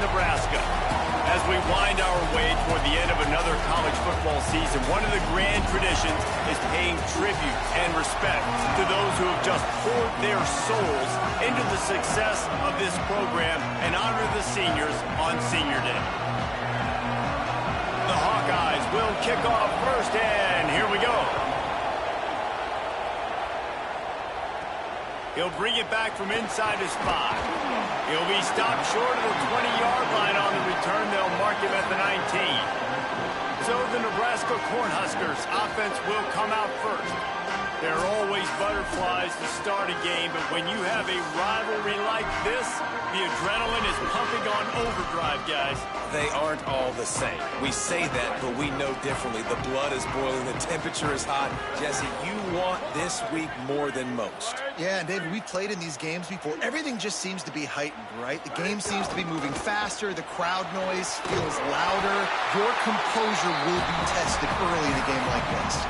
Nebraska. As we wind our way toward the end of another college football season, one of the grand traditions is paying tribute and respect to those who have just poured their souls into the success of this program and honor the seniors on Senior Day. The Hawkeyes will kick off first, and here we go. He'll bring it back from inside his 5. He'll be stopped short of the 20-yard line on the return. They'll mark him at the 19. So the Nebraska Cornhuskers offense will come out first. There are always butterflies to start a game, but when you have a rivalry like this, the adrenaline is pumping on overdrive, guys. They aren't all the same. We say that, but we know differently. The blood is boiling. The temperature is hot. Jesse, you want this week more than most. Yeah, and David, we played in these games before. Everything just seems to be heightened, right? The game seems to be moving faster. The crowd noise feels louder. Your composure will be tested early in a game like this.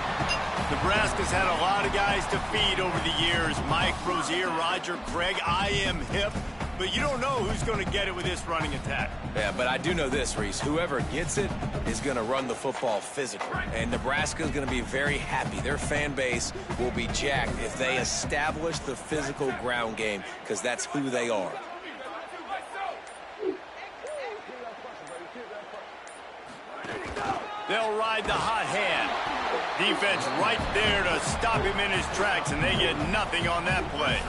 Nebraska's had a lot of guys to feed over the years. Mike Rozier, Roger Craig. I am hip. But you don't know who's going to get it with this running attack. Yeah, but I do know this, Reese. Whoever gets it is going to run the football physically. And Nebraska's going to be very happy. Their fan base will be jacked if they establish the physical ground game, because that's who they are. They'll ride the hot hand. Defense right there to stop him in his tracks, and they get nothing on that play.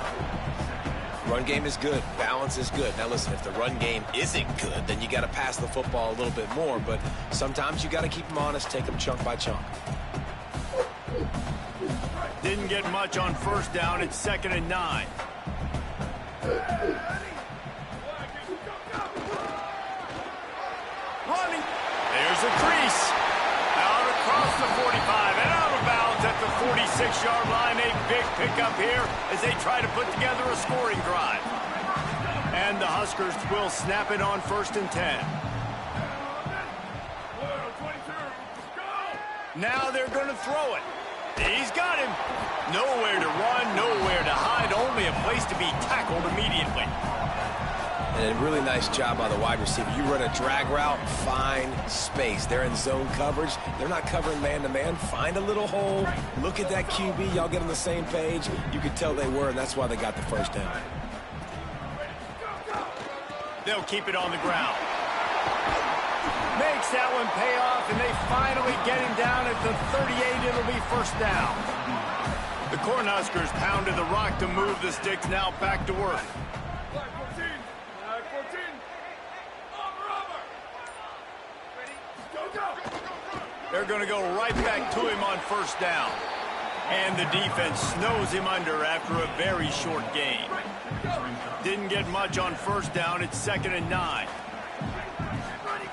Run game is good. Balance is good. Now, listen, if the run game isn't good, then you got to pass the football a little bit more. But sometimes you got to keep them honest, take them chunk by chunk. Didn't get much on first down. It's 2nd and 9. Running. There's a crease. Out across the 45 and out of bounds at the 46-yard line. A big pickup here as they try to put together a scoring drive. And the Huskers will snap it on 1st and 10. Now they're going to throw it. He's got him. Nowhere to run, nowhere to hide, only a place to be tackled immediately. And a really nice job by the wide receiver. You run a drag route, find space. They're in zone coverage. They're not covering man-to-man. Find a little hole. Look at that QB. Y'all get on the same page. You could tell they were, and that's why they got the first down. They'll keep it on the ground. Makes that one pay off, and they finally get him down at the 38. It'll be first down. The Cornhuskers pounded the rock to move the sticks. Now back to work. They're going to go right back to him on first down. And the defense snows him under after a very short gain. Didn't get much on first down. It's 2nd and 9.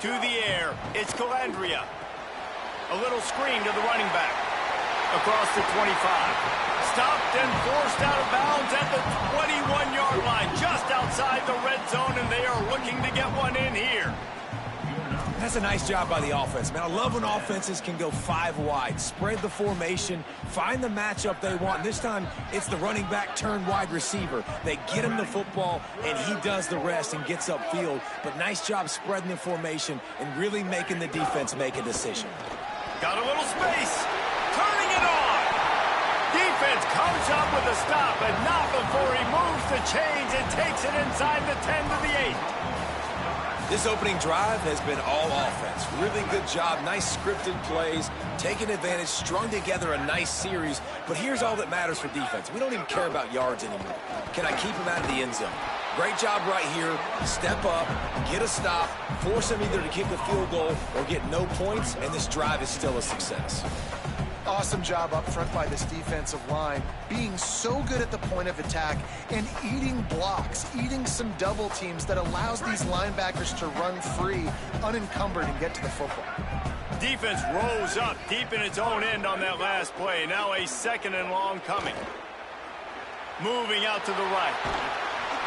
To the air, it's Calandria. A little screen to the running back. Across the 25. Stopped and forced out of bounds at the 21-yard line. Just outside the red zone, and they are looking to get one in here. That's a nice job by the offense, man. I love when offenses can go 5 wide, spread the formation, find the matchup they want. This time, it's the running back turned wide receiver. They get him the football, and he does the rest and gets upfield. But nice job spreading the formation and really making the defense make a decision. Got a little space. Turning it on. Defense comes up with a stop, but not before he moves the chains and takes it inside the 10 to the 8. This opening drive has been all offense. Really good job, nice scripted plays, taking advantage, strung together a nice series. But here's all that matters for defense. We don't even care about yards anymore. Can I keep him out of the end zone? Great job right here. Step up, get a stop, force him either to kick a field goal or get no points, and this drive is still a success. Awesome job up front by this defensive line, being so good at the point of attack and eating blocks, eating some double teams that allows these linebackers to run free, unencumbered, and get to the football. Defense rose up deep in its own end on that last play. Now a 2nd and long coming. Moving out to the right.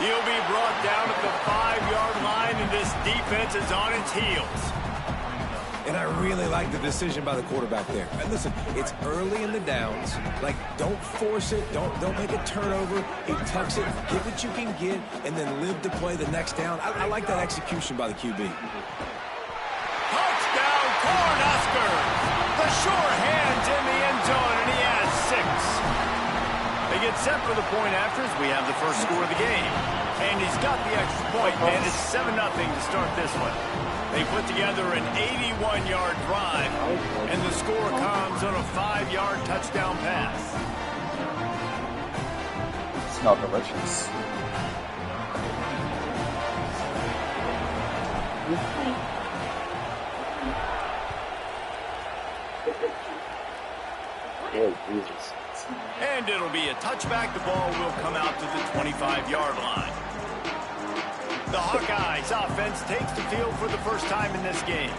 He'll be brought down at the 5-yard line, and this defense is on its heels. And I really like the decision by the quarterback there. And listen, it's early in the downs. Like, don't force it. Don't make a turnover. He tucks it, get what you can get, and then live to play the next down. I like that execution by the QB. Touchdown, Cornhuskers! The sure hands in the end zone, and he has 6. They get set for the point after as we have the first score of the game. And he's got the extra point, and it's 7-0 to start this one. They put together an 81-yard drive, and the score comes on a 5-yard touchdown pass. Smell delicious. And it'll be a touchback. The ball will come out to the 25-yard line. The Hawkeyes offense takes the field for the first time in this game.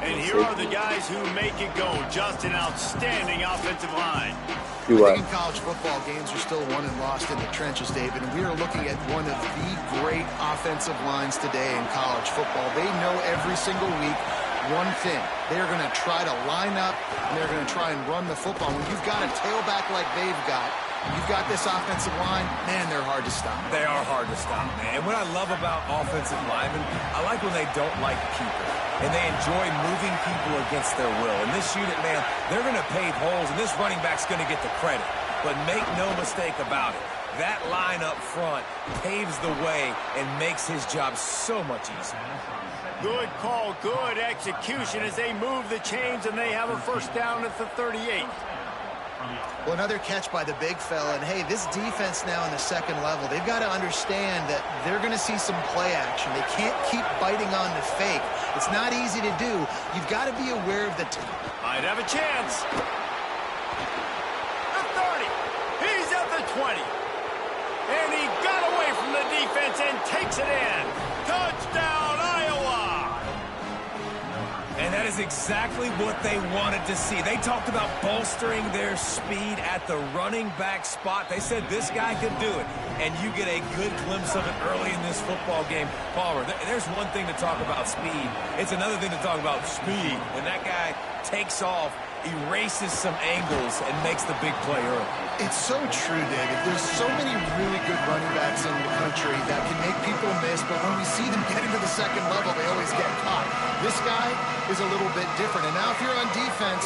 And here are the guys who make it go. Just an outstanding offensive line. I think in college football, games are still won and lost in the trenches, David, and we are looking at one of the great offensive lines today in college football. They know every single week one thing. They're going to try to line up, and they're going to try and run the football. When you've got a tailback like they've got, you've got this offensive line, man, they're hard to stop. They are hard to stop, man. And what I love about offensive linemen, I like when they don't like people. And they enjoy moving people against their will. In this unit, man, they're going to pave holes, and this running back's going to get the credit. But make no mistake about it, that line up front paves the way and makes his job so much easier. Good call, good execution as they move the chains, and they have a first down at the 38. Well, another catch by the big fella. And, hey, this defense now in the second level, they've got to understand that they're going to see some play action. They can't keep biting on the fake. It's not easy to do. You've got to be aware of the... Might have a chance. The 30. He's at the 20. And he got away from the defense and takes it in. Touchdown, Iowa! And that is exactly what they wanted to see. They talked about bolstering their speed at the running back spot. They said this guy could do it. And you get a good glimpse of it early in this football game. Palmer, there's one thing to talk about speed. It's another thing to talk about speed. When that guy takes off, erases some angles, and makes the big play early. It's so true, David. There's so many really good running backs in the country that can make people miss, but when we see them get into the second level, they always get caught. This guy is a little bit different. And now if you're on defense,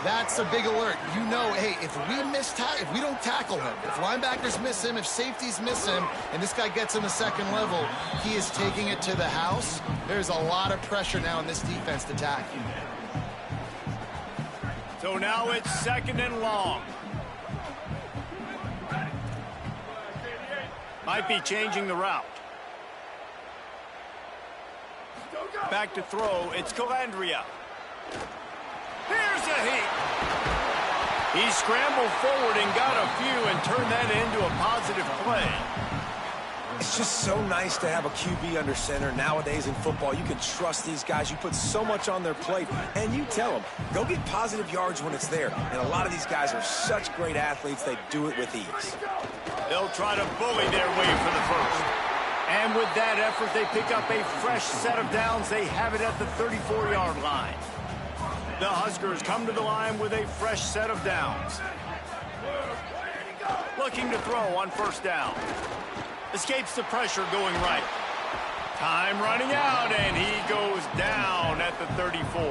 that's a big alert. You know, hey, if we don't tackle him, if linebackers miss him, if safeties miss him, and this guy gets in the second level, he is taking it to the house. There's a lot of pressure now in this defense to tackle. So now it's second and long. Might be changing the route. Back to throw, it's Calandria. Here's a heat. He scrambled forward and got a few and turned that into a positive play. It's just so nice to have a QB under center. Nowadays in football, you can trust these guys. You put so much on their plate, and you tell them, go get positive yards when it's there. And a lot of these guys are such great athletes, they do it with ease. They'll try to bully their way for the first. And with that effort, they pick up a fresh set of downs. They have it at the 34-yard line. The Huskers come to the line with a fresh set of downs. Looking to throw on first down. Escapes the pressure going right. Time running out, and he goes down at the 34.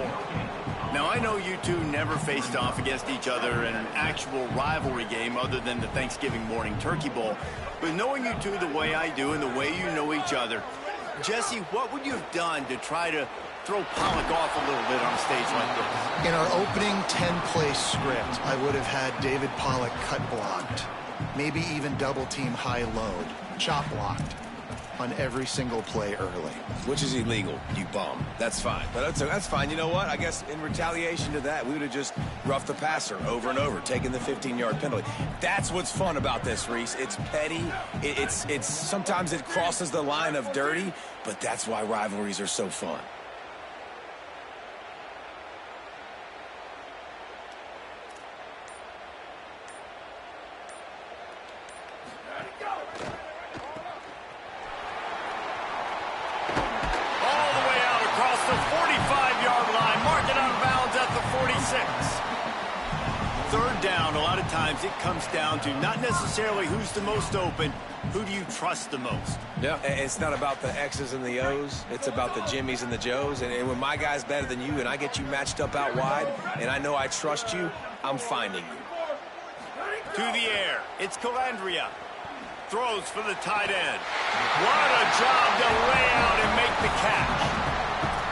Now, I know you two never faced off against each other in an actual rivalry game other than the Thanksgiving morning Turkey Bowl. But knowing you two the way I do and the way you know each other, Jesse, what would you have done to try to throw Pollock off a little bit on a stage like this? In our opening 10-play script, I would have had David Pollock cut blocked. Maybe even double-team high load. Chop blocked on every single play early. Which is illegal, you bum. That's fine. But that's fine. You know what? I guess in retaliation to that, we would have just roughed the passer over and over, taking the 15-yard penalty. That's what's fun about this, Reese. It's petty. It's sometimes it crosses the line of dirty, but that's why rivalries are so fun. The 45-yard line, mark it it comes down to not necessarily who's the most open, who do you trust the most? Yeah, it's not about the X's and the O's. It's about the Jimmys and the Joes. And when my guy's better than you and I get you matched up out wide and I know I trust you, I'm finding you. To the air, it's Calandria. Throws for the tight end. What a job to lay out and make the catch.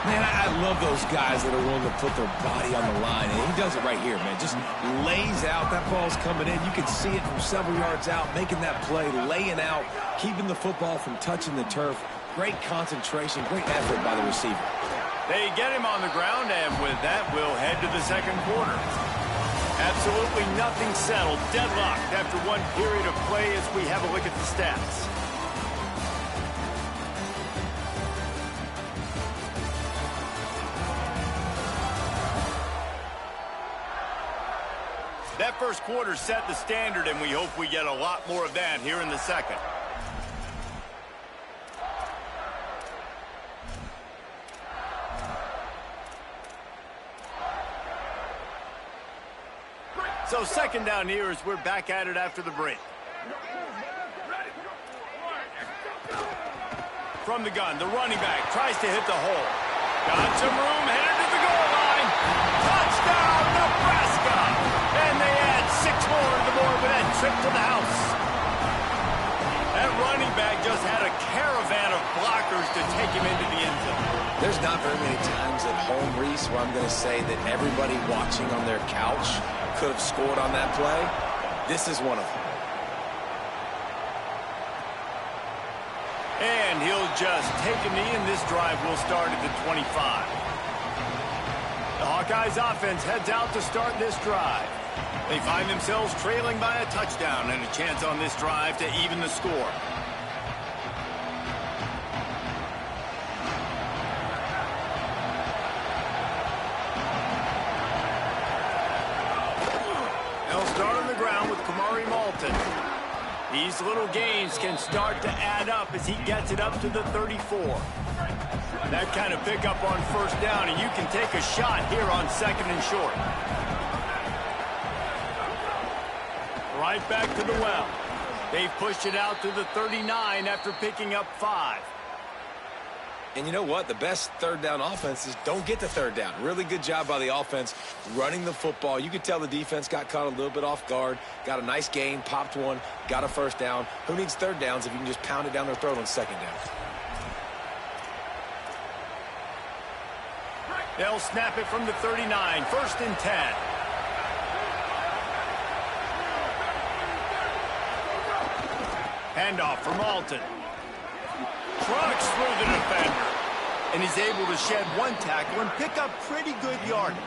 Man, I love those guys that are willing to put their body on the line, and he does it right here, man. Just lays out. That ball's coming in. You can see it from several yards out, making that play, laying out, keeping the football from touching the turf. Great concentration, great effort by the receiver. They get him on the ground, and with that, we'll head to the second quarter. Absolutely nothing settled, deadlocked after one period of play as we have a look at the stats. That first quarter set the standard, and we hope we get a lot more of that here in the second. So second down here as we're back at it after the break. From the gun, the running back tries to hit the hole. Got some room, headed to the goal line. Touchdown, Nebraska! And they add 6 more to the board with that trip to the house. That running back just had a caravan of blockers to take him into the end zone. There's not very many times at home, Reese, where I'm going to say that everybody watching on their couch could have scored on that play. This is one of them. And he'll just take a knee, and this drive will start at the 25. The Hawkeyes offense heads out to start this drive. They find themselves trailing by a touchdown and a chance on this drive to even the score. They'll start on the ground with Kamari Malton. These little gains can start to add up as he gets it up to the 34. That kind of pickup on first down, and you can take a shot here on second and short. Right back to the well. They've pushed it out to the 39 after picking up 5. And you know what? The best third down offenses don't get to third down. Really good job by the offense running the football. You could tell the defense got caught a little bit off guard. Got a nice gain, popped one, got a first down. Who needs third downs if you can just pound it down their throat on second down? They'll snap it from the 39. First and 10. Handoff for Malton. Trucks through the defender. And he's able to shed one tackle and pick up pretty good yardage.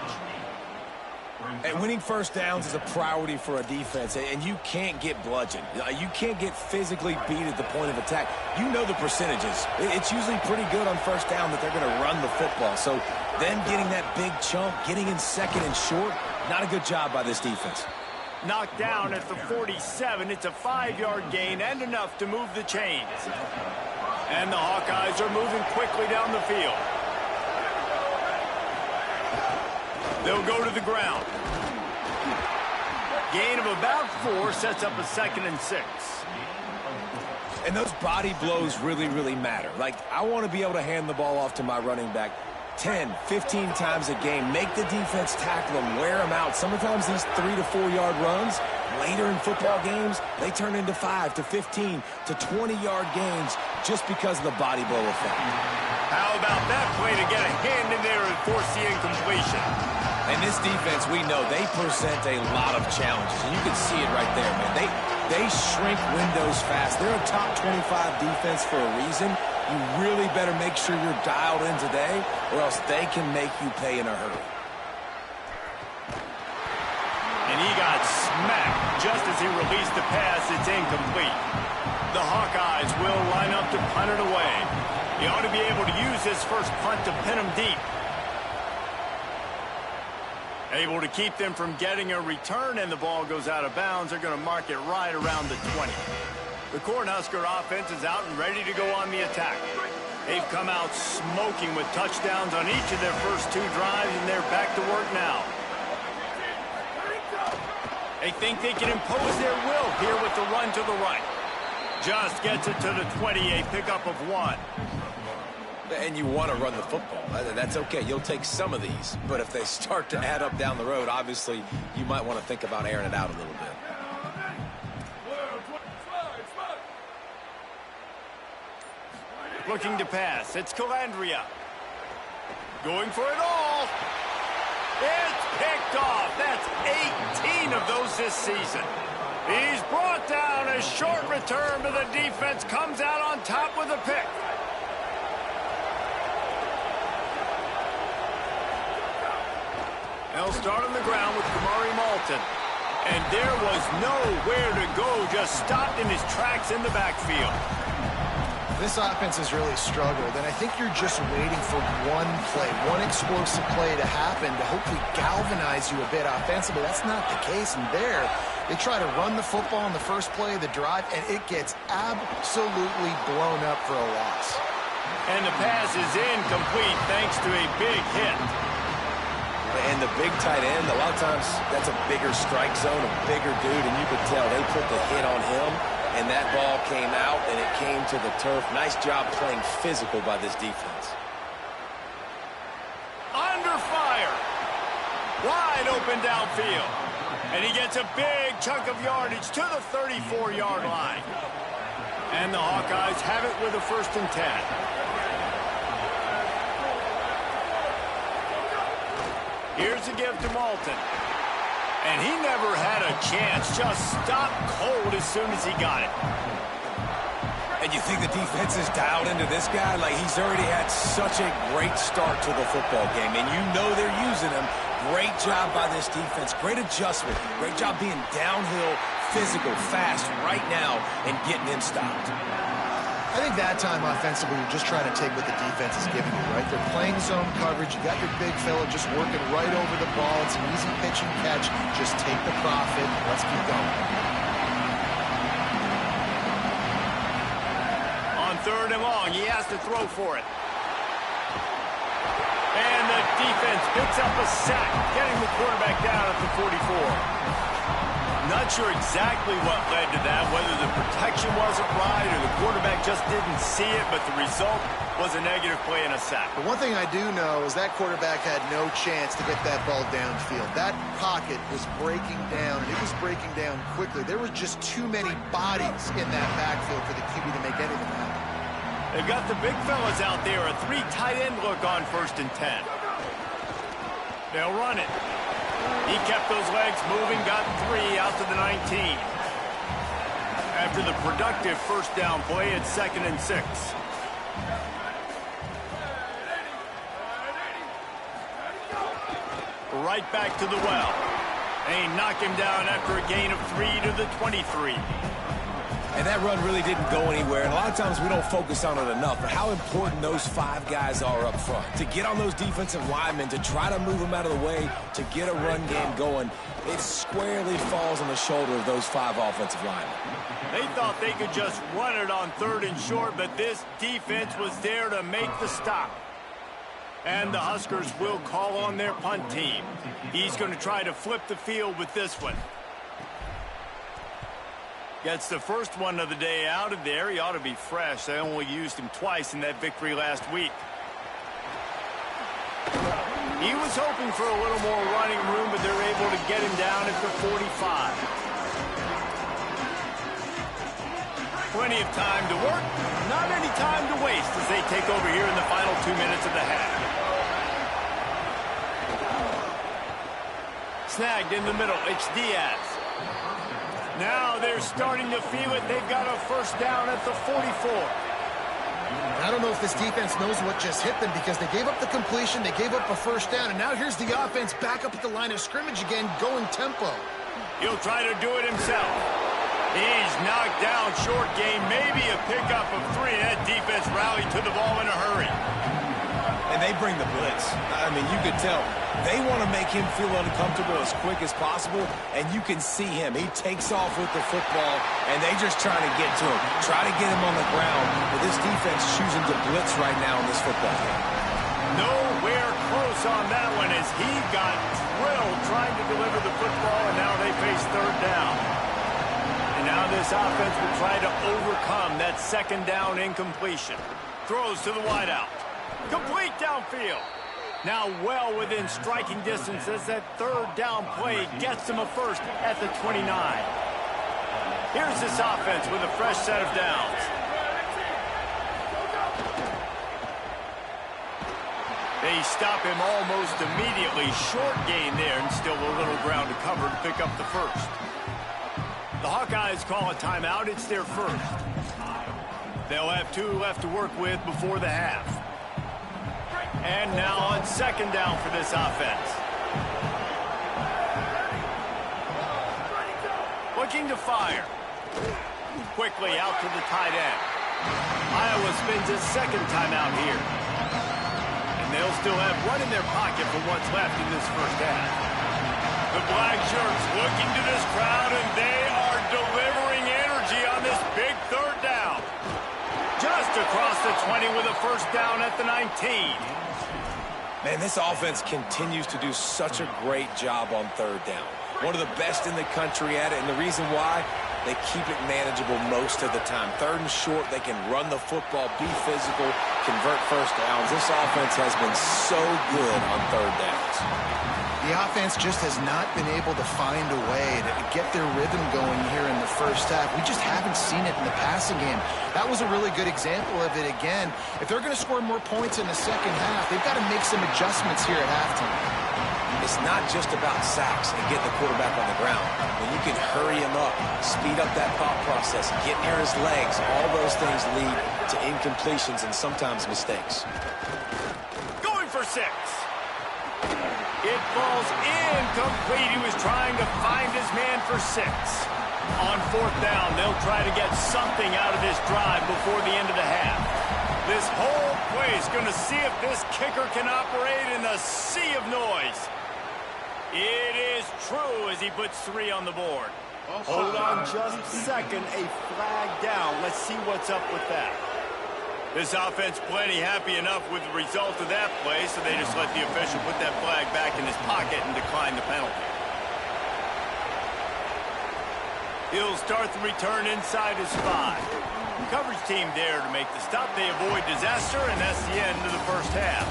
And winning first downs is a priority for a defense, and you can't get bludgeoned. You can't get physically beat at the point of attack. You know the percentages. It's usually pretty good on first down that they're going to run the football. So them getting that big chunk, getting in second and short, not a good job by this defense. Knocked down at the 47. It's a 5-yard gain and enough to move the chains. And the Hawkeyes are moving quickly down the field. They'll go to the ground. Gain of about 4 sets up a second and 6. And those body blows really, really matter. Like, I want to be able to hand the ball off to my running back 10, 15 times a game. Make the defense tackle them, wear them out. Sometimes these 3 to 4 yard runs, later in football games, they turn into 5 to 15 to 20-yard gains just because of the body blow effect. How about that play to get a hand in there and force the incompletion? And this defense, we know, they present a lot of challenges. And you can see it right there, man. They shrink windows fast. They're a top 25 defense for a reason. You really better make sure you're dialed in today, or else they can make you pay in a hurry. And he got smacked just as he released the pass. It's incomplete. The Hawkeyes will line up to punt it away. He ought to be able to use this first punt to pin him deep. Able to keep them from getting a return, and the ball goes out of bounds. They're going to mark it right around the 20. The Cornhusker offense is out and ready to go on the attack. They've come out smoking with touchdowns on each of their first 2 drives, and they're back to work now. They think they can impose their will here with the run to the right. Just gets it to the 28, pickup of 1. And you want to run the football. That's okay. You'll take some of these. But if they start to add up down the road, obviously, you might want to think about airing it out a little bit. Looking to pass. It's Calandria. Going for it all. It's picked off. That's 18 of those this season. He's brought down. A short return, but the defense comes out on top with a pick. They'll start on the ground with Kamari Malton. And there was nowhere to go. Just stopped in his tracks in the backfield. This offense has really struggled, and I think you're just waiting for one play, one explosive play to happen to hopefully galvanize you a bit offensively. That's not the case, and there, they try to run the football in the first play of the drive, and it gets absolutely blown up for a loss. And the pass is incomplete thanks to a big hit. And the big tight end, a lot of times, that's a bigger strike zone, a bigger dude, and you could tell they put the hit on him. And that ball came out, and it came to the turf. Nice job playing physical by this defense. Under fire. Wide open downfield. And he gets a big chunk of yardage to the 34-yard line. And the Hawkeyes have it with a 1st and 10. Here's a give to Malton. And he never had a chance. Just stopped cold as soon as he got it. And you think the defense is dialed into this guy? Like, he's already had such a great start to the football game. And you know they're using him. Great job by this defense. Great adjustment. Great job being downhill, physical, fast right now and getting him stopped. I think that time offensively, you're just trying to take what the defense is giving you, right? They're playing zone coverage. You got your big fella just working right over the ball. It's an easy pitch and catch. Just take the profit. Let's keep going. On 3rd and long, he has to throw for it. And the defense picks up a sack, getting the quarterback down at the 44. Not sure exactly what led to that, whether the protection wasn't right or the quarterback just didn't see it, but the result was a negative play and a sack. The one thing I do know is that quarterback had no chance to get that ball downfield. That pocket was breaking down, and it was breaking down quickly. There were just too many bodies in that backfield for the QB to make anything happen. They've got the big fellas out there, a 3 tight end look on 1st and 10. They'll run it. He kept those legs moving, got 3 out to the 19. After the productive 1st down play, it's 2nd and 6. Right back to the well. They knock him down after a gain of 3 to the 23. And that run really didn't go anywhere. And a lot of times we don't focus on it enough. But how important those 5 guys are up front. To get on those defensive linemen, to try to move them out of the way, to get a run game going, it squarely falls on the shoulder of those 5 offensive linemen. They thought they could just run it on 3rd and short, but this defense was there to make the stop. And the Huskers will call on their punt team. He's going to try to flip the field with this one. Gets the first one of the day out of there. He ought to be fresh. They only used him twice in that victory last week. He was hoping for a little more running room, but they're able to get him down at the 45. Plenty of time to work, not any time to waste as they take over here in the final 2 minutes of the half. Snagged in the middle, it's Diaz. Now they're starting to feel it. They've got a 1st down at the 44. I don't know if this defense knows what just hit them because they gave up the completion, they gave up a 1st down, and now here's the offense back up at the line of scrimmage again, going tempo. He'll try to do it himself. He's knocked down short game, maybe a pickup of 3. That defense rallied to the ball in a hurry. And they bring the blitz. I mean, you could tell. They want to make him feel uncomfortable as quick as possible, and you can see him. He takes off with the football, and they just trying to get to him, try to get him on the ground. But this defense choosing to blitz right now in this football game. Nowhere close on that one as he got drilled trying to deliver the football, and now they face third down. And now this offense will try to overcome that second down incompletion. Throws to the wideout. Complete downfield. Now well within striking distance as that third down play gets them a first at the 29. Here's this offense with a fresh set of downs. They stop him almost immediately. Short gain there and still a little ground to cover to pick up the first. The Hawkeyes call a timeout. It's their first. They'll have 2 left to work with before the half. And now on second down for this offense. Looking to fire. Quickly out to the tight end. Iowa spins a second timeout here. And they'll still have one in their pocket for what's left in this first half. The black shirts looking to this crowd, and they are delivering energy on this big third down. Just across the 20 with a first down at the 19. Man, this offense continues to do such a great job on third down. One of the best in the country at it, and the reason why, they keep it manageable most of the time. Third and short, they can run the football, be physical, convert first downs. This offense has been so good on third downs. The offense just has not been able to find a way to get their rhythm going here in the first half. We just haven't seen it in the passing game. That was a really good example of it again. If they're going to score more points in the second half, they've got to make some adjustments here at halftime. It's not just about sacks and getting the quarterback on the ground. When you can hurry him up, speed up that thought process, get near his legs, all those things lead to incompletions and sometimes mistakes. Going for 6. It falls incomplete. He was trying to find his man for 6. On fourth down, they'll try to get something out of this drive before the end of the half. This whole play is going to see if this kicker can operate in a sea of noise. It is true as he puts 3 on the board. Hold on just a second. A flag down. Let's see what's up with that. This offense plenty happy enough with the result of that play, so they just let the official put that flag back in his pocket and decline the penalty. He'll start the return inside his 5. Coverage team there to make the stop. They avoid disaster, and that's the end of the first half.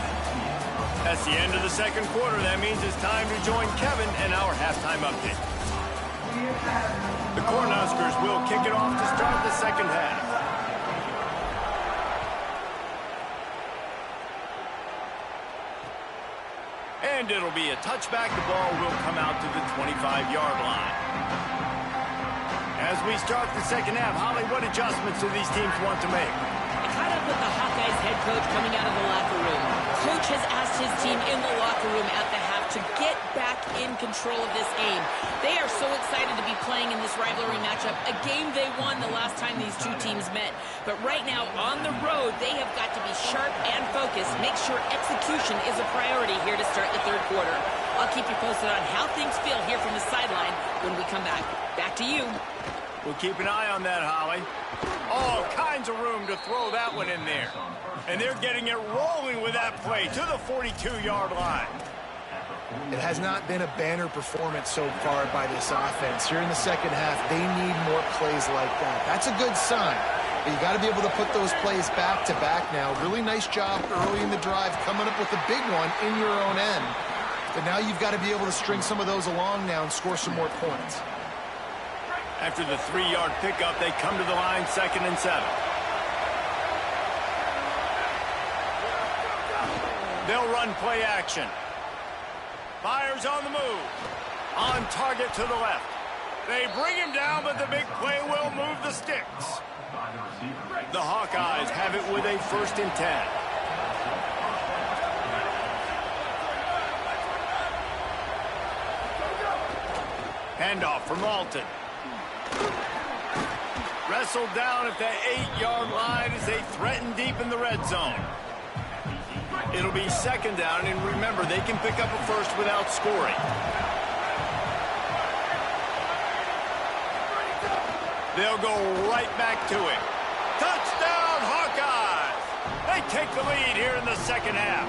That's the end of the second quarter. That means it's time to join Kevin and our halftime update. The Cornhuskers will kick it off to start the second half. And it'll be a touchback. The ball will come out to the 25-yard line. As we start the second half, Holly, what adjustments do these teams want to make? I caught up with the Hawkeyes head coach coming out of the locker room. Coach has asked his team in the locker room at the half to get back in control of this game. They are so excited to be playing in this rivalry matchup, a game they won the last time these two teams met. But right now, on the road, they have got to be sharp and focused, make sure execution is a priority here to start the third quarter. I'll keep you posted on how things feel here from the sideline when we come back. Back to you. We'll keep an eye on that, Holly. All kinds of room to throw that one in there. And they're getting it rolling with that play to the 42-yard line. It has not been a banner performance so far by this offense. Here in the second half, they need more plays like that. That's a good sign. But you got to be able to put those plays back to back now. Really nice job early in the drive, coming up with a big one in your own end. But now you've got to be able to string some of those along now and score some more points. After the 3-yard pickup, they come to the line, 2nd and 7. They'll run play action. Fires on the move. On target to the left. They bring him down, but the big play will move the sticks. The Hawkeyes have it with a 1st and 10. Handoff from Alton. Wrestled down at the 8-yard line as they threaten deep in the red zone. It'll be 2nd down, and remember, they can pick up a first without scoring. They'll go right back to it. Touchdown, Hawkeyes! They take the lead here in the second half.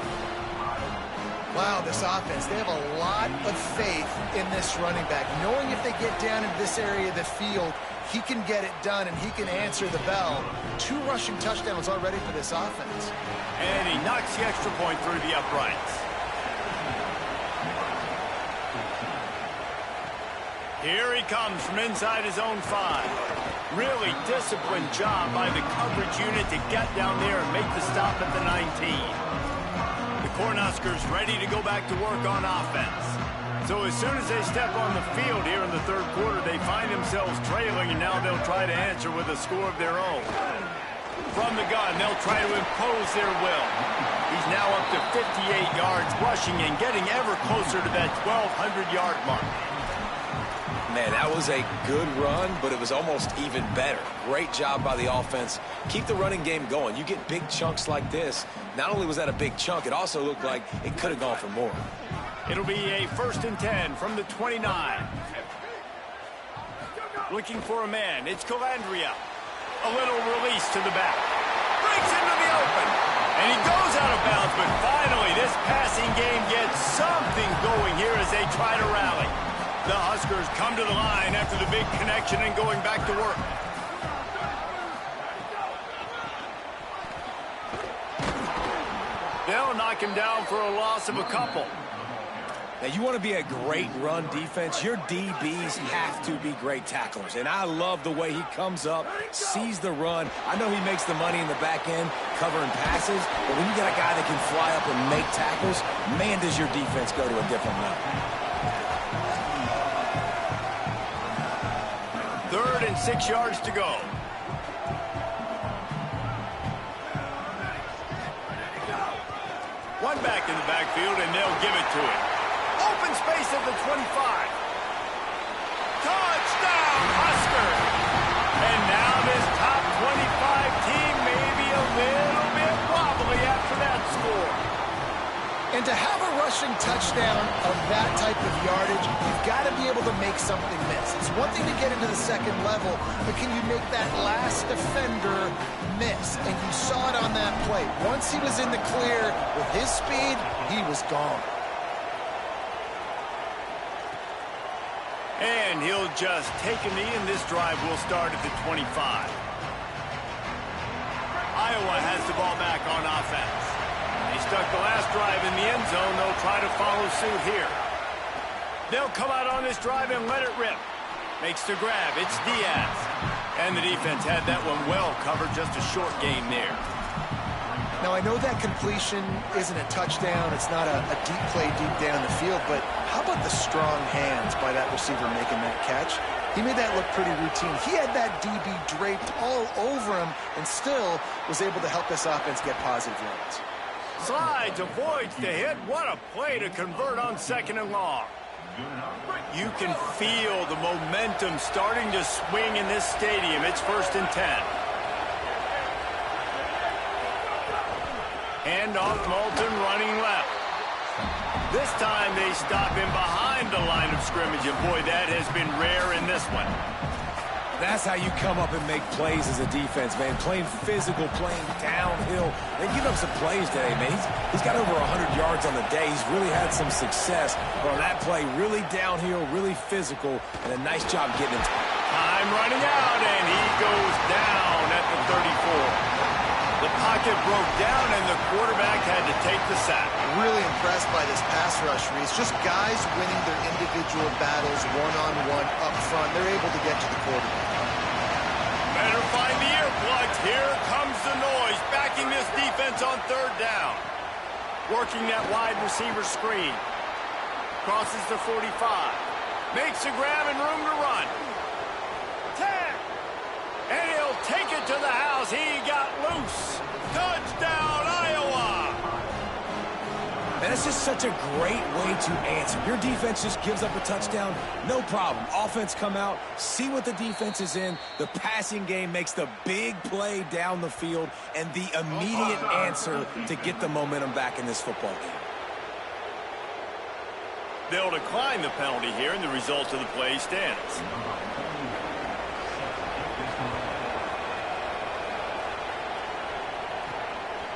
Wow, this offense, they have a lot of faith in this running back. Knowing if they get down into this area of the field, he can get it done and he can answer the bell. 2 rushing touchdowns already for this offense. And he knocks the extra point through the uprights. Here he comes from inside his own 5. Really disciplined job by the coverage unit to get down there and make the stop at the 19. The Cornhuskers ready to go back to work on offense. So as soon as they step on the field here in the third quarter, they find themselves trailing, and now they'll try to answer with a score of their own. From the gun, they'll try to impose their will. He's now up to 58 yards rushing and getting ever closer to that 1,200-yard mark. Man, that was a good run, but it was almost even better. Great job by the offense. Keep the running game going. You get big chunks like this. Not only was that a big chunk, it also looked like it could have gone for more. It'll be a 1st and 10 from the 29. Looking for a man. It's Calandria. A little release to the back. Breaks into the open. And he goes out of bounds, but finally this passing game gets something going here as they try to rally. The Huskers come to the line after the big connection and going back to work. They'll knock him down for a loss of a couple. Now, you want to be a great run defense, your DBs have to be great tacklers. And I love the way he comes up, sees the run. I know he makes the money in the back end covering passes, but when you got a guy that can fly up and make tackles, man, does your defense go to a different level. 3rd and 6 yards to go. One back in the backfield, and they'll give it to him. Open space at the 25. Touchdown, Husker! And now this top 25 team may be a little bit wobbly after that score. And to have a rushing touchdown of that type of yardage, you've got to be able to make something miss. It's one thing to get into the second level, but can you make that last defender miss? And you saw it on that play. Once he was in the clear with his speed, he was gone. And he'll just take a knee, and this drive will start at the 25. Iowa has the ball back on offense. They stuck the last drive in the end zone. They'll try to follow suit here. They'll come out on this drive and let it rip. Makes the grab. It's Diaz. And the defense had that one well covered. Just a short gain there. Now, I know that completion isn't a touchdown. It's not a deep play deep down the field, but how about the strong hands by that receiver making that catch? He made that look pretty routine. He had that DB draped all over him and still was able to help this offense get positive yards. Slides, avoids the hit. What a play to convert on 2nd and long. You can feel the momentum starting to swing in this stadium. It's 1st and 10. Hand off Moulton, running left. This time they stop him behind the line of scrimmage, and boy, that has been rare in this one. That's how you come up and make plays as a defense, man. Playing physical, playing downhill. They give up some plays today, man. He's got over 100 yards on the day. He's really had some success. But on that play, really downhill, really physical, and a nice job getting it. Time running out, and he goes down at the 34. The pocket broke down, and the quarterback had to take the sack. Really impressed by this pass rush, Reese. Just guys winning their individual battles one-on-one up front. They're able to get to the quarterback. Better find the earplugs. Here comes the noise, backing this defense on 3rd down. Working that wide receiver screen. Crosses the 45. Makes a grab and room to run. 10. And he'll take it to the house. He got loose. Touchdown, Iowa! And it's just such a great way to answer. Your defense just gives up a touchdown, no problem. Offense come out, see what the defense is in. The passing game makes the big play down the field and the immediate answer to get the momentum back in this football game. They'll decline the penalty here, and the result of the play stands.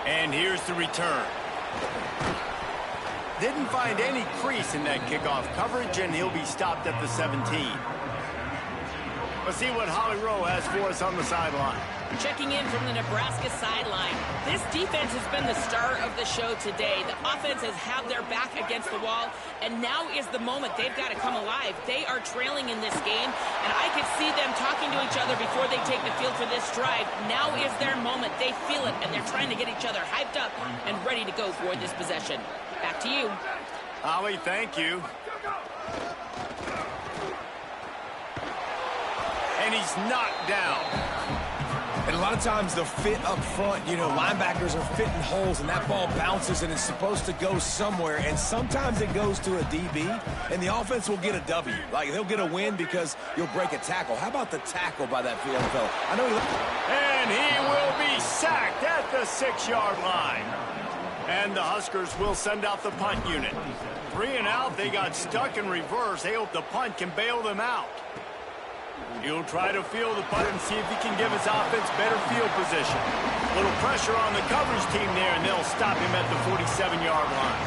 And here's the return. Didn't find any crease in that kickoff coverage, and he'll be stopped at the 17. Let's see what Holly Rowe has for us on the sideline. Checking in from the Nebraska sideline. This defense has been the star of the show today. The offense has had their back against the wall, and now is the moment they've got to come alive. They are trailing in this game, and I could see them talking to each other before they take the field for this drive. Now is their moment. They feel it, and they're trying to get each other hyped up and ready to go for this possession. Back to you. Holly, thank you. And he's knocked down. And a lot of times the fit up front, you know, linebackers are fitting holes, and that ball bounces, and it's supposed to go somewhere, and sometimes it goes to a DB, and the offense will get a W. Like, they'll get a win because you'll break a tackle. How about the tackle by that field fella? I know And he will be sacked at the 6-yard line. And the Huskers will send out the punt unit. 3 and out, they got stuck in reverse. They hope the punt can bail them out. He'll try to field the punt and see if he can give his offense better field position. A little pressure on the coverage team there, and they'll stop him at the 47-yard line.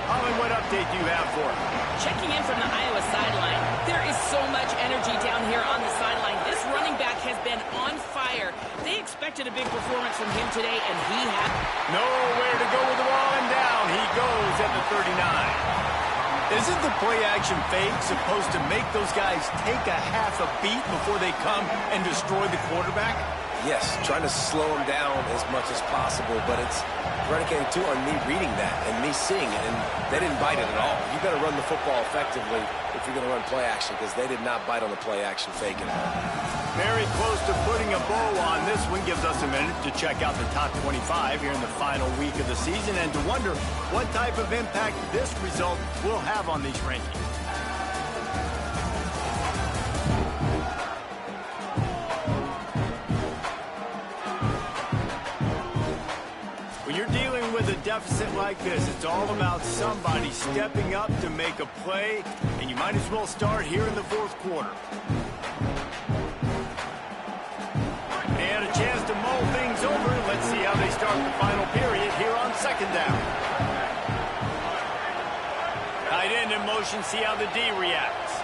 Holly, what update do you have for him? Checking in from the Iowa sideline. There is so much energy down here on the sideline. This running back has been on fire. They expected a big performance from him today, and he had nowhere to go with the ball, and down he goes at the 39. Isn't the play-action fake supposed to make those guys take a half a beat before they come and destroy the quarterback? Yes, trying to slow him down as much as possible, but it's predicated, too, on me reading that and me seeing it, and they didn't bite it at all. You got to run the football effectively if you're going to run play-action, because they did not bite on the play-action fake at all. Very close to putting a bow on this one. Gives us a minute to check out the top 25 here in the final week of the season and to wonder what type of impact this result will have on these rankings. When you're dealing with a deficit like this, it's all about somebody stepping up to make a play, and you might as well start here in the fourth quarter. And a chance to mull things over. Let's see how they start the final period here on second down. Tight end in motion, see how the D reacts.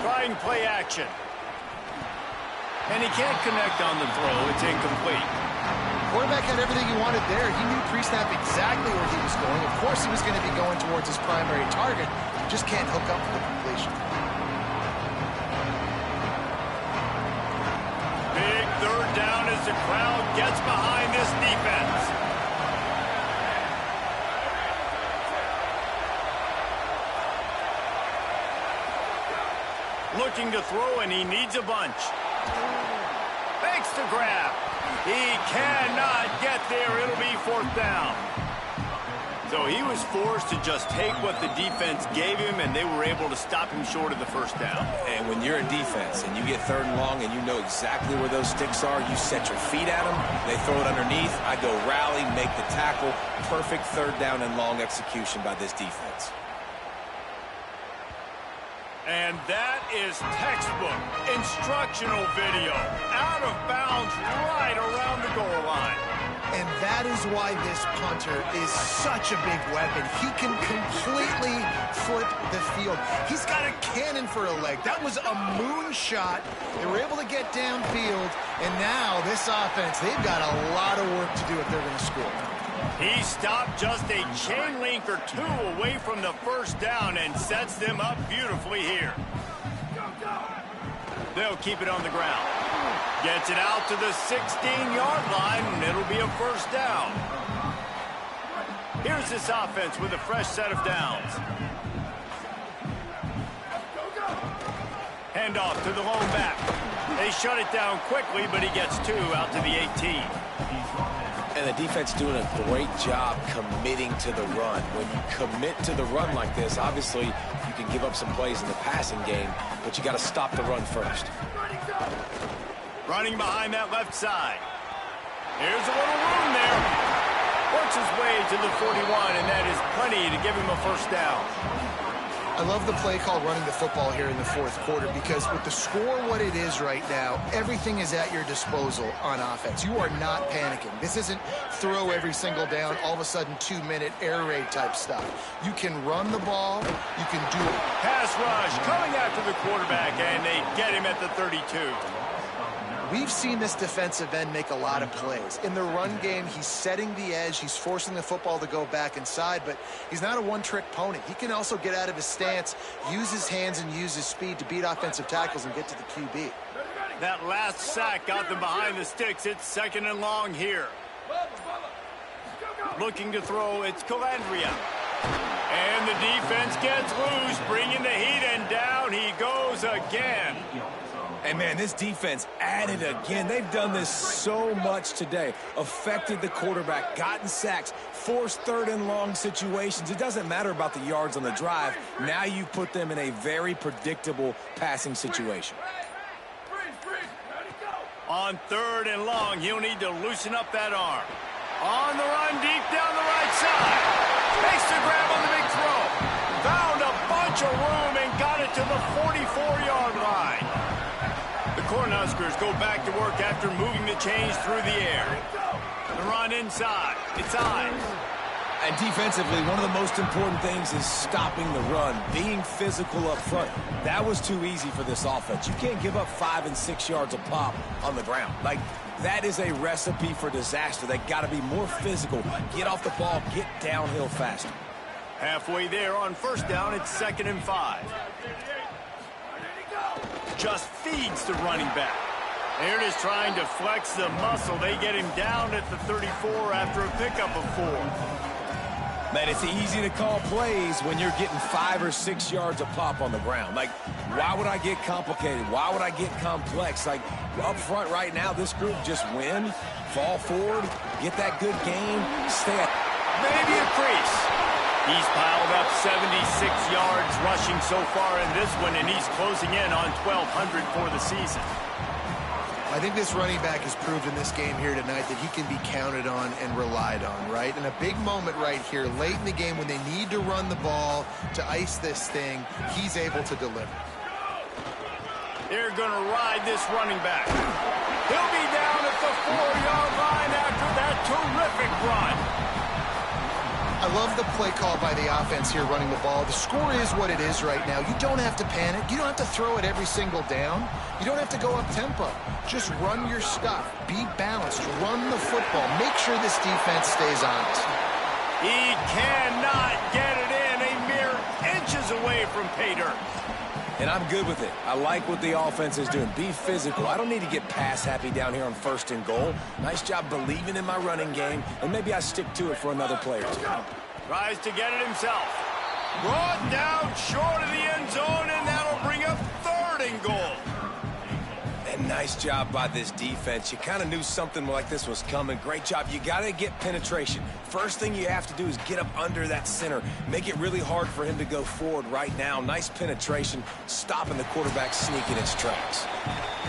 Trying play action. And he can't connect on the throw. It's incomplete. Quarterback had everything he wanted there. He knew pre-snap exactly where he was going. Of course he was going to be going towards his primary target. He just can't hook up for the completion. Big third down as the crowd gets behind this defense. Looking to throw, and he needs a bunch. Makes the grab. He cannot get there. It'll be fourth down. So he was forced to just take what the defense gave him, and they were able to stop him short of the first down. And when you're a defense and you get third and long and you know exactly where those sticks are, you set your feet at them, they throw it underneath, I go rally, make the tackle. Perfect third down and long execution by this defense. And that is textbook instructional video. Out of bounds right around the goal line. And that is why this punter is such a big weapon. He can completely flip the field. He's got a cannon for a leg. That was a moonshot. They were able to get downfield, and now this offense, they've got a lot of work to do if they're going to score. He stopped just a chain link or two away from the first down and sets them up beautifully here. They'll keep it on the ground. Gets it out to the 16-yard line, and it'll be a first down. Here's this offense with a fresh set of downs. Handoff to the lone back. They shut it down quickly, but he gets two out to the 18. And the defense doing a great job committing to the run. When you commit to the run like this, obviously you can give up some plays in the passing game, but you got to stop the run first. Running behind that left side. Here's a little room there. Works his way to the 41, and that is plenty to give him a first down. I love the play call running the football here in the fourth quarter because with the score what it is right now, everything is at your disposal on offense. You are not panicking. This isn't throw every single down, all of a sudden 2-minute air raid type stuff. You can run the ball. You can do it. Pass rush coming after the quarterback, and they get him at the 32. We've seen this defensive end make a lot of plays. In the run game, he's setting the edge. He's forcing the football to go back inside, but he's not a one-trick pony. He can also get out of his stance, use his hands, and use his speed to beat offensive tackles and get to the QB. That last sack got them behind the sticks. It's 2nd and long here. Looking to throw, it's Calandria. And the defense gets loose, bringing the heat, and down he goes again. And, man, this defense added again. They've done this so much today. Affected the quarterback, gotten sacks, forced 3rd and long situations. It doesn't matter about the yards on the drive. Now you put them in a very predictable passing situation. On 3rd and long, he'll need to loosen up that arm. On the run, deep down the right side. Makes the grab on the big throw. Found a bunch of room and got it to the 44-yard line. The Cornhuskers go back to work after moving the chains through the air. The run inside. It's Ives. And defensively, one of the most important things is stopping the run, being physical up front. That was too easy for this offense. You can't give up 5 and 6 yards a pop on the ground. Like, that is a recipe for disaster. They got to be more physical, get off the ball, get downhill faster. Halfway there on 1st down, it's 2nd and 5. Just feeds the running back. There it is, trying to flex the muscle. They get him down at the 34 after a pickup of 4. Man, it's easy to call plays when you're getting 5 or 6 yards a pop on the ground. Like, why would I get complicated? Why would I get complex? Like, up front right now, this group just win, fall forward, get that good game, stay at maybe a crease. He's piled up 76 yards rushing so far in this one, and he's closing in on 1,200 for the season. I think this running back has proved in this game here tonight that he can be counted on and relied on, right? And a big moment right here, late in the game when they need to run the ball to ice this thing, he's able to deliver. They're going to ride this running back. He'll be down at the 4-yard line after that terrific run. I love the play call by the offense here running the ball. The score is what it is right now. You don't have to panic. You don't have to throw it every single down. You don't have to go up tempo. Just run your stuff. Be balanced. Run the football. Make sure this defense stays honest. He cannot get it in. A mere inches away from pay dirt. And I'm good with it. I like what the offense is doing. Be physical. I don't need to get pass happy down here on 1st and goal. Nice job believing in my running game, and maybe I stick to it for another play or two. Tries to get it himself. Brought down short of the end zone, and that'll bring up 3rd and goal. And nice job by this defense. You kind of knew something like this was coming. Great job. You got to get penetration. First thing you have to do is get up under that center. Make it really hard for him to go forward right now. Nice penetration, stopping the quarterback sneaking its tracks.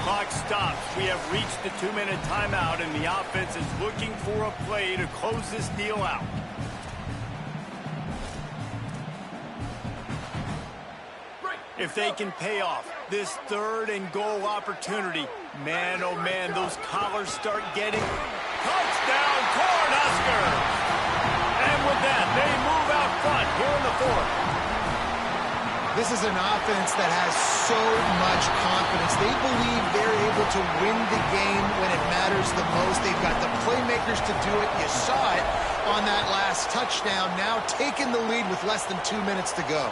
Clock stops. We have reached the 2-minute timeout, and the offense is looking for a play to close this deal out. If they can pay off this 3rd and goal opportunity, man, oh man, those collars start getting touchdown Cornhuskers! And with that, they move out front here in the 4th. This is an offense that has so much confidence. They believe they're able to win the game when it matters the most. They've got the playmakers to do it. You saw it on that last touchdown. Now taking the lead with less than 2 minutes to go.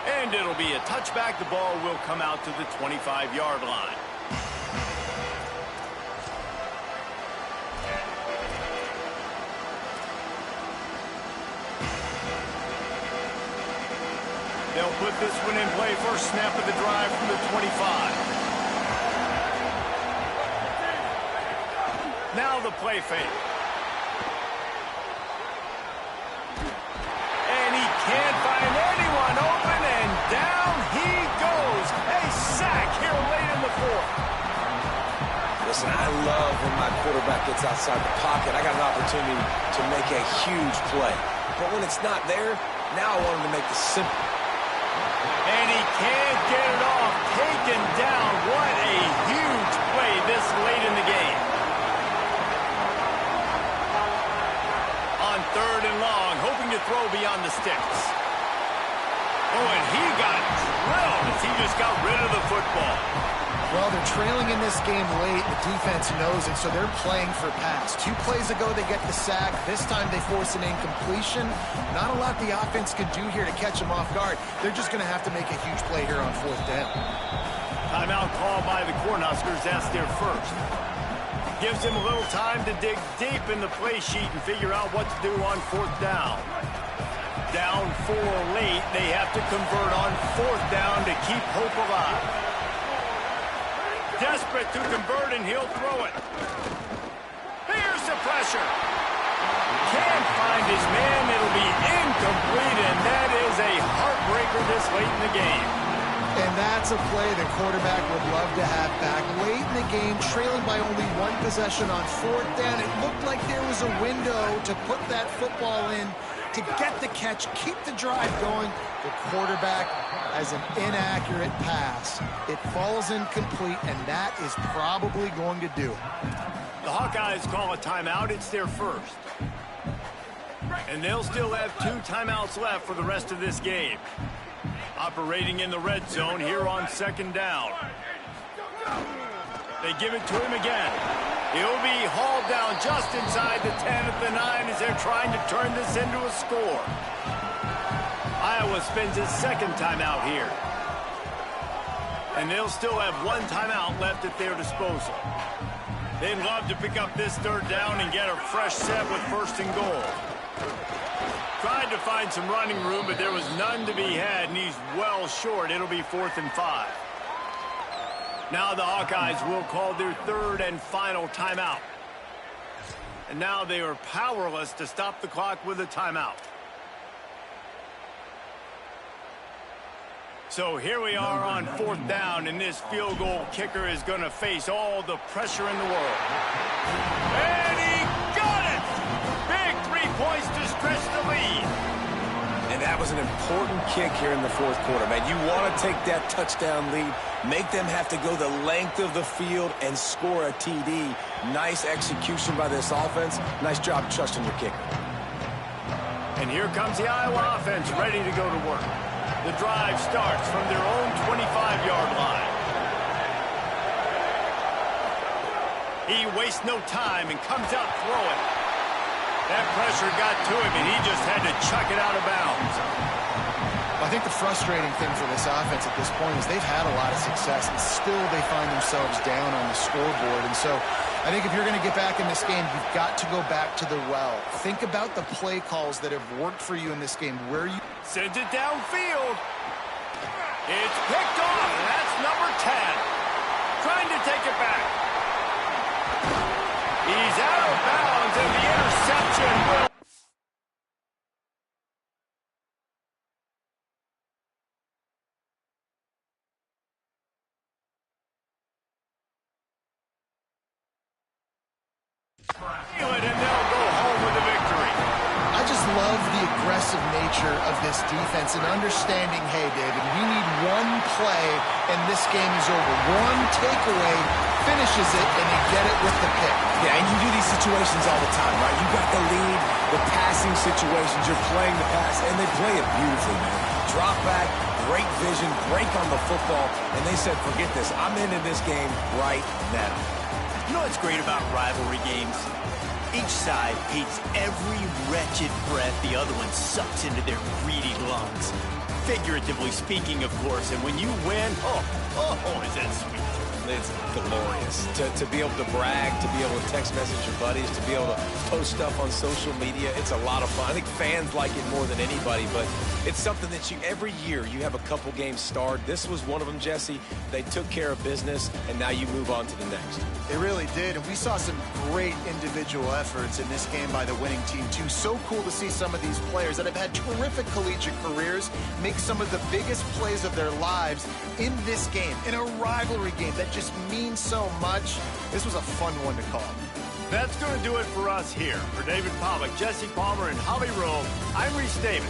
And it'll be a touchback. The ball will come out to the 25-yard line. They'll put this one in play. First snap of the drive from the 25. Now the play fake. And he can't find anyone open, and down he goes. A sack here late in the 4th. Listen, I love when my quarterback gets outside the pocket. I got an opportunity to make a huge play. But when it's not there, now I want him to make the simple. And he can't get it off. Taken down. What a huge play this late in the game. On 3rd and long, hoping to throw beyond the sticks. Oh, and he got drilled as he just got rid of the football. Well, they're trailing in this game late. The defense knows it, so they're playing for pass. 2 plays ago, they get the sack. This time, they force an incompletion. Not a lot the offense could do here to catch them off guard. They're just going to have to make a huge play here on 4th down. Timeout called by the Cornhuskers. That's their first. Gives them a little time to dig deep in the play sheet and figure out what to do on 4th down. Down 4 late. They have to convert on 4th down to keep hope alive. Desperate to convert, and he'll throw it. Here's the pressure. Can't find his man. It'll be incomplete, and that is a heartbreaker this late in the game. And that's a play the quarterback would love to have back. Late in the game, trailing by only 1 possession on 4th down. It looked like there was a window to put that football in, to get the catch, keep the drive going. The quarterback has an inaccurate pass. It falls incomplete, and that is probably going to do it. The Hawkeyes call a timeout. It's their first. And they'll still have 2 timeouts left for the rest of this game. Operating in the red zone here on 2nd down. They give it to him again. He'll be hauled down just inside the 10 at the 9 as they're trying to turn this into a score. Iowa spends his 2nd timeout here. And they'll still have 1 timeout left at their disposal. They'd love to pick up this 3rd down and get a fresh set with 1st and goal. Tried to find some running room, but there was none to be had, and he's well short. It'll be 4th and 5. Now the Hawkeyes will call their 3rd and final timeout. And now they are powerless to stop the clock with a timeout. So here we are on 4th down, and this field goal kicker is going to face all the pressure in the world. And he got it! Big 3 points to stretch the lead. And that was an important kick here in the 4th quarter, man. You want to take that touchdown lead, make them have to go the length of the field and score a TD. Nice execution by this offense. Nice job trusting your kicker. And here comes the Iowa offense ready to go to work. The drive starts from their own 25-yard line. He wastes no time and comes out throwing. That pressure got to him, and he just had to chuck it out of bounds. I think the frustrating thing for this offense at this point is they've had a lot of success, and still they find themselves down on the scoreboard. And so I think if you're going to get back in this game, you've got to go back to the well. Think about the play calls that have worked for you in this game. Where you sends it downfield. It's picked off, and that's number 10. Trying to take it back. He's out of bounds, and the interception will... and they'll go home with a victory. I just love the aggressive nature of this defense and understanding, hey, David, we need 1 play, and this game is over. 1 takeaway finishes it, and you get it with the pick. Yeah, and you do these situations all the time, right? You got the lead, the passing situations, you're playing the pass, and they play it beautifully, man. Drop back, great vision, break on the football, and they said, forget this, I'm into this game right now. You know what's great about rivalry games? Each side hates every wretched breath the other one sucks into their greedy lungs. Figuratively speaking, of course, and when you win, oh, is that sweet. It's glorious. To be able to brag, to be able to text message your buddies, to be able to post stuff on social media, it's a lot of fun. I think fans like it more than anybody, but it's something that every year you have a couple games starred. This was one of them, Jesse. They took care of business, and now you move on to the next. They really did, and we saw some great individual efforts in this game by the winning team, too. So cool to see some of these players that have had terrific collegiate careers make some of the biggest plays of their lives in this game, in a rivalry game that just means so much. This was a fun one to call. That's going to do it for us here. For David Pollack, Jesse Palmer, and Holly Rowe, I'm Reese Davis.